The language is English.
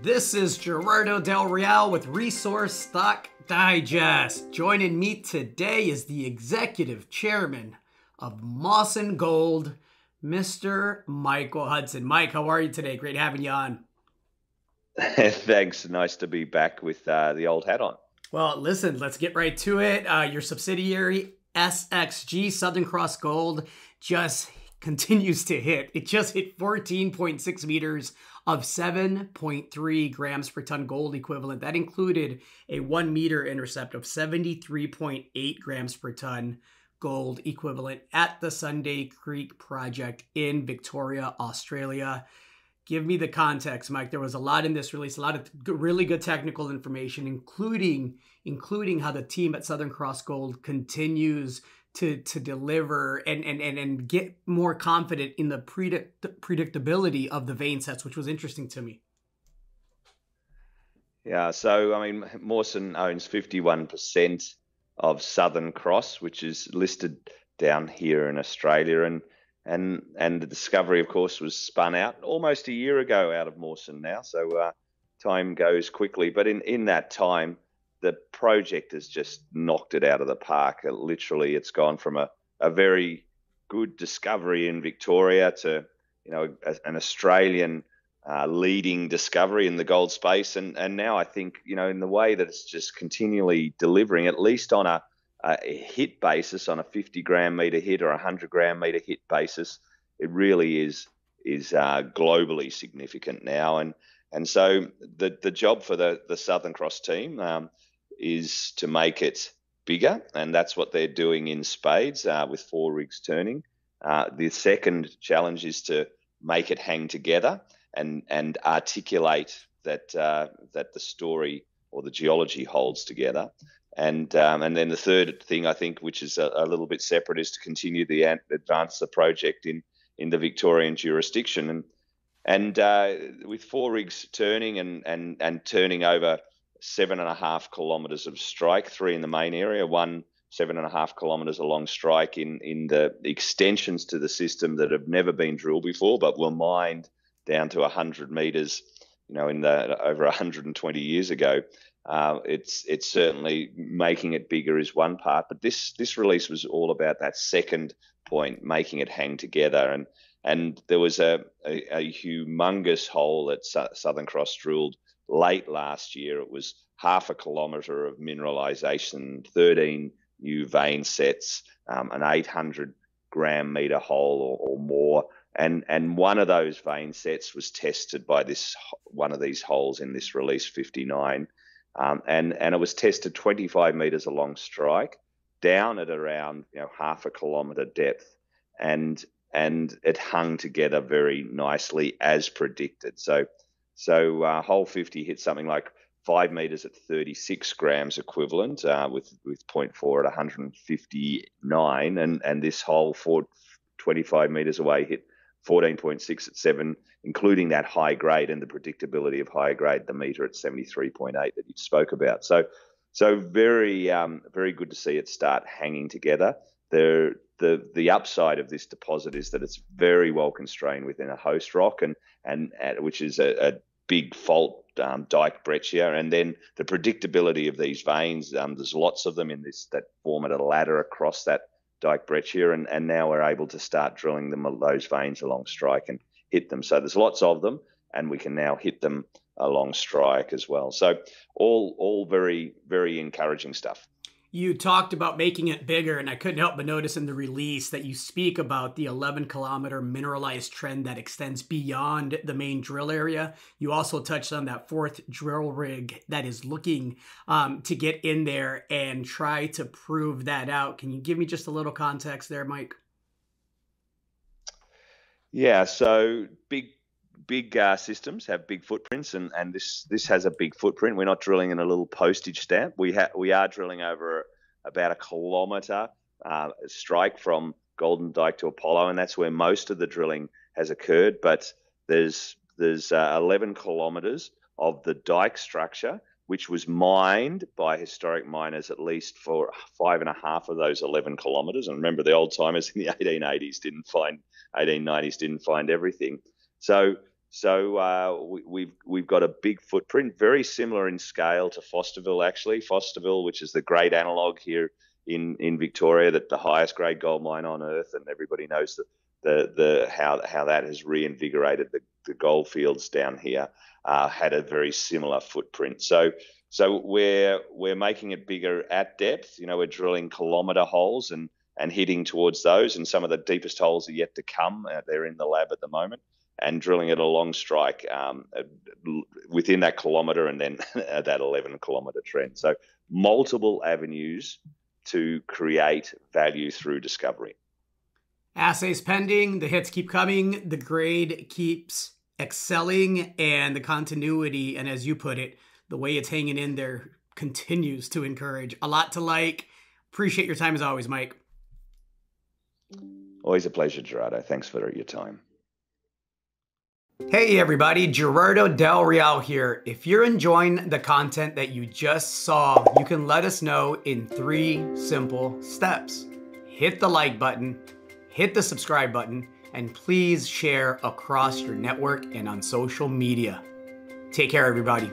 This is Gerardo Del Real with Resource Stock Digest. Joining me today is the executive chairman of Mawson Gold, Mr. Michael Hudson. Mike, how are you today? Great having you on. Thanks. Nice to be back with the old hat on. Well, listen, let's get right to it. Your subsidiary, SXG, Southern Cross Gold, just continues to hit. It just hit 14.6 meters of 7.3 grams per ton gold equivalent. That included a 1 meter intercept of 73.8 grams per ton gold equivalent at the Sunday Creek project in Victoria, Australia. Give me the context, Mike. There was a lot in this release, a lot of really good technical information, including how the team at Southern Cross Gold continues to deliver and get more confident in the predictability of the vein sets, which was interesting to me. Yeah, so I mean, Mawson owns 51% of Southern Cross, which is listed down here in Australia, and the discovery, of course, was spun out almost a year ago out of Mawson now. So time goes quickly, but in that time, the project has just knocked it out of the park. Literally, it's gone from a very good discovery in Victoria to, an Australian leading discovery in the gold space. And now I think, in the way that it's just continually delivering, at least on a hit basis, on a 50 gram meter hit or a 100 gram meter hit basis, it really is globally significant now. And so the job for the Southern Cross team is to make it bigger, and that's what they're doing in spades with 4 rigs turning. The second challenge is to make it hang together and articulate that the story or the geology holds together. And then the third thing, I think, which is a little bit separate, is to continue the advance the project in the Victorian jurisdiction. And with 4 rigs turning and turning over 7.5 kilometres of strike, 3 in the main area, 1 7.5 kilometres along strike in the extensions to the system that have never been drilled before, but were mined down to 100 metres, over 120 years ago. It's certainly making it bigger is one part, but this release was all about that second point, making it hang together. And there was a humongous hole that Southern Cross drilled late last year. It was 0.5 kilometre of mineralisation, 13 new vein sets, an 800 gram metre hole or more. And one of those vein sets was tested by one of these holes in this release 59. And it was tested 25 metres along strike, down at around 0.5 kilometre depth, and it hung together very nicely as predicted. So hole 50 hit something like 5 metres at 36 grams equivalent, with 0.4 at 159, and this hole 25 metres away hit 14.6 at 7, including that high grade and the predictability of high grade, the meter at 73.8 that you spoke about. So very very good to see it start hanging together. The upside of this deposit is that it's very well constrained within a host rock, and which is a big fault dike breccia, and then the predictability of these veins. There's lots of them in this that form at a ladder across that dike breccia, and now we're able to start drilling those veins along strike and hit them. So there's lots of them, and we can now hit them along strike as well. So all very, very encouraging stuff. You talked about making it bigger, and I couldn't help but notice in the release that you speak about the 11-kilometer mineralized trend that extends beyond the main drill area. You also touched on that 4th drill rig that is looking to get in there and try to prove that out. Can you give me just a little context there, Mike? Yeah, so big systems have big footprints, and this has a big footprint. We're not drilling in a little postage stamp. We are drilling over about 1 kilometre strike from Golden Dyke to Apollo, and that's where most of the drilling has occurred. But there's 11 kilometres of the dike structure, which was mined by historic miners at least for 5.5 of those 11 kilometres. And remember, the old timers in the 1890s didn't find everything. So So we've got a big footprint, very similar in scale to Fosterville, actually. Fosterville, which is the great analog here in Victoria, that the highest grade gold mine on earth, and everybody knows how that has reinvigorated the gold fields down here. Had a very similar footprint. So we're making it bigger at depth. We're drilling kilometre holes and hitting towards those, and some of the deepest holes are yet to come. They're in the lab at the moment, and drilling it along strike within that kilometre, and then that 11-kilometre trend. So multiple avenues to create value through discovery. Assays pending, the hits keep coming, the grade keeps excelling, and the continuity, and as you put it, the way it's hanging in there continues to encourage. A lot to like. Appreciate your time as always, Mike. Always a pleasure, Gerardo. Thanks for your time. Hey everybody, Gerardo Del Real here. If you're enjoying the content that you just saw, you can let us know in 3 simple steps. Hit the like button, hit the subscribe button, and please share across your network and on social media. Take care, everybody.